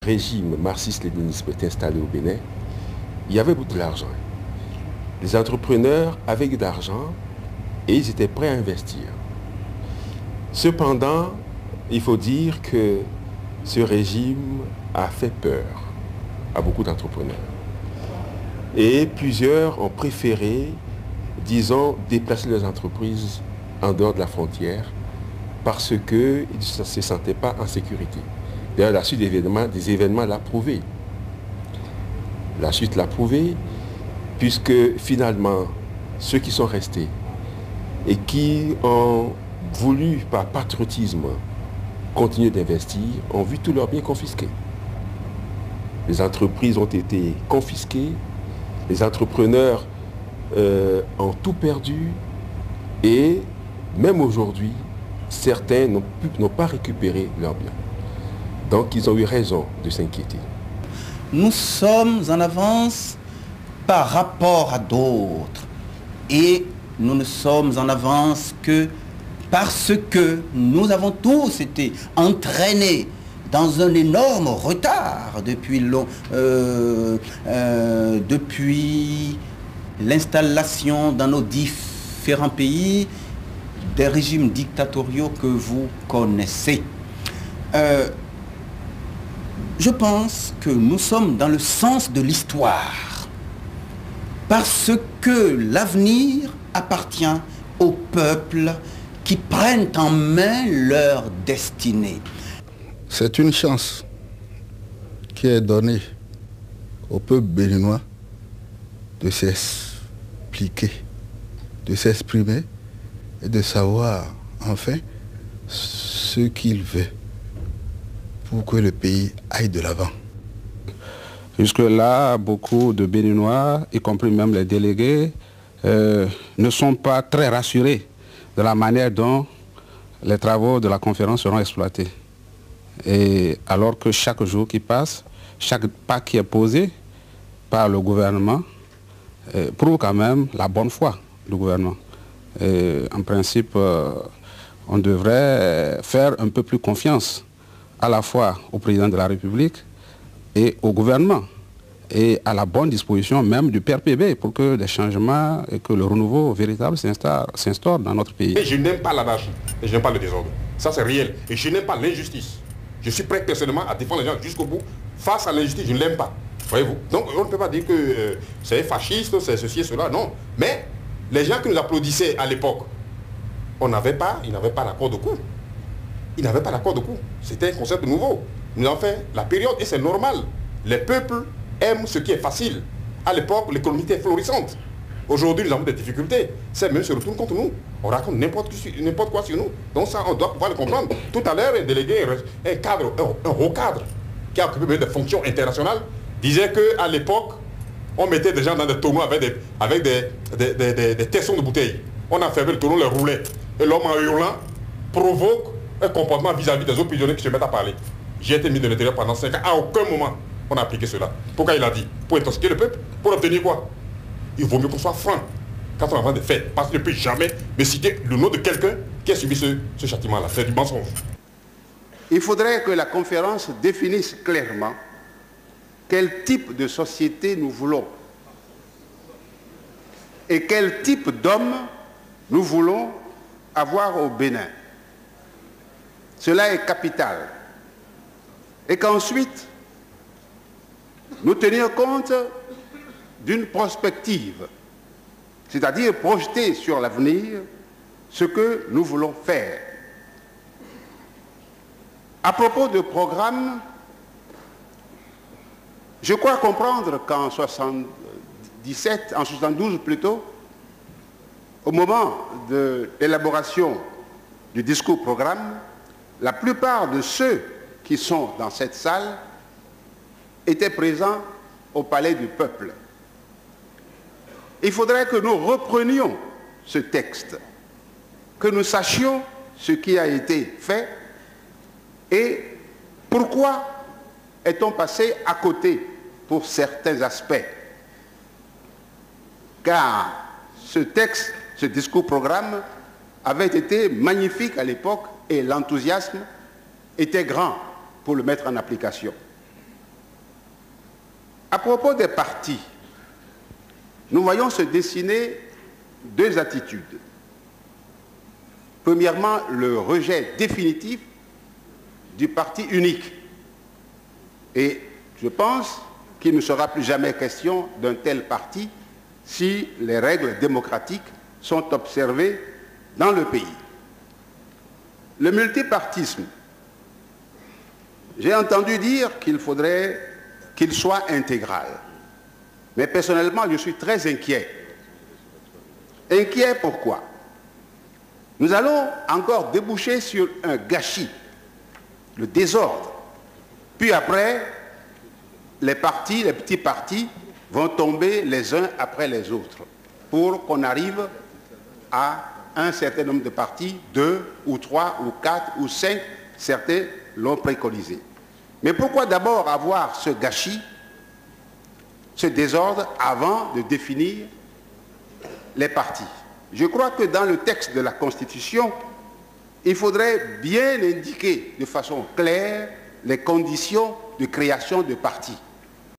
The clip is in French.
régime marxiste-léniniste est installé au Bénin, il y avait beaucoup d'argent. Les entrepreneurs avaient de l'argent et ils étaient prêts à investir. Cependant, il faut dire que ce régime a fait peur à beaucoup d'entrepreneurs. Et plusieurs ont préféré, disons, déplacer leurs entreprises en dehors de la frontière parce qu'ils ne se sentaient pas en sécurité. D'ailleurs, la suite des événements l'a prouvé. La suite l'a prouvé, puisque finalement, ceux qui sont restés et qui ont voulu, par patriotisme, continuer d'investir, ont vu tous leurs biens confisqués. Les entreprises ont été confisquées, les entrepreneurs ont tout perdu et même aujourd'hui, certains n'ont pas récupéré leurs biens. Donc ils ont eu raison de s'inquiéter. Nous sommes en avance par rapport à d'autres. Et nous ne sommes en avance que parce que nous avons tous été entraînés dans un énorme retard depuis l'installation dans nos différents pays des régimes dictatoriaux que vous connaissez. Je pense que nous sommes dans le sens de l'histoire parce que l'avenir appartient aux peuples qui prennent en main leur destinée. C'est une chance qui est donnée au peuple béninois de s'expliquer, de s'exprimer et de savoir enfin ce qu'il veut pour que le pays aille de l'avant. Jusque-là, beaucoup de Béninois, y compris même les délégués, ne sont pas très rassurés de la manière dont les travaux de la conférence seront exploités. Et alors que chaque jour qui passe, chaque pas qui est posé par le gouvernement prouve quand même la bonne foi du gouvernement. Et en principe, on devrait faire un peu plus confiance à la fois au président de la République et au gouvernement et à la bonne disposition même du PRPB pour que des changements et que le renouveau véritable s'instaure dans notre pays. Je n'aime pas l'anarchie et je n'aime pas le désordre. Ça c'est réel. Et je n'aime pas l'injustice. Je suis prêt personnellement à défendre les gens jusqu'au bout. Face à l'injustice, je ne l'aime pas. Voyez-vous. Donc on ne peut pas dire que c'est fasciste, c'est ceci et cela, non. Mais les gens qui nous applaudissaient à l'époque, ils n'avaient pas l'accord de coup. Ils n'avaient pas l'accord de coup. C'était un concept nouveau. Nous avons fait la période et c'est normal. Les peuples aiment ce qui est facile. À l'époque, l'économie était florissante. Aujourd'hui, nous avons des difficultés. C'est même se retourne contre nous. On raconte n'importe quoi sur nous. Donc ça, on doit pouvoir le comprendre. Tout à l'heure, un délégué, un haut cadre, qui a occupé des fonctions internationales, disait qu'à l'époque, on mettait des gens dans des tonneaux avec des tessons de bouteilles. On a fermé le tonneau, les roulait. Et l'homme en hurlant provoque un comportement vis-à-vis des autres prisonniers qui se mettent à parler. J'ai été mis de l'intérieur pendant 5 ans. À aucun moment, on a appliqué cela. Pourquoi il a dit? Pour intoxiquer le peuple? Pour obtenir quoi? Il vaut mieux qu'on soit franc quand on avance des faits. Parce qu'il ne peut jamais me citer le nom de quelqu'un qui a subi ce châtiment-là. C'est du mensonge. Il faudrait que la conférence définisse clairement quel type de société nous voulons et quel type d'homme nous voulons avoir au Bénin. Cela est capital. Et qu'ensuite, nous tenir compte d'une prospective, c'est-à-dire projeter sur l'avenir ce que nous voulons faire. À propos de programme, je crois comprendre qu'en 72 plutôt, au moment de l'élaboration du discours programme, la plupart de ceux qui sont dans cette salle étaient présents au Palais du Peuple. Il faudrait que nous reprenions ce texte, que nous sachions ce qui a été fait et pourquoi est-on passé à côté pour certains aspects. Car ce texte, ce discours-programme avait été magnifique à l'époque et l'enthousiasme était grand pour le mettre en application. À propos des partis, nous voyons se dessiner deux attitudes. Premièrement, le rejet définitif du parti unique. Et je pense qu'il ne sera plus jamais question d'un tel parti si les règles démocratiques sont observées dans le pays. Le multipartisme, j'ai entendu dire qu'il faudrait qu'il soit intégral. Mais personnellement, je suis très inquiet. Inquiet pourquoi? Nous allons encore déboucher sur un gâchis, le désordre. Puis après, les partis, les petits partis, vont tomber les uns après les autres pour qu'on arrive à un certain nombre de partis, 2 ou 3 ou 4 ou 5, certains l'ont préconisé. Mais pourquoi d'abord avoir ce gâchis, ce désordre, avant de définir les partis? Je crois que dans le texte de la Constitution, il faudrait bien indiquer de façon claire les conditions de création de partis.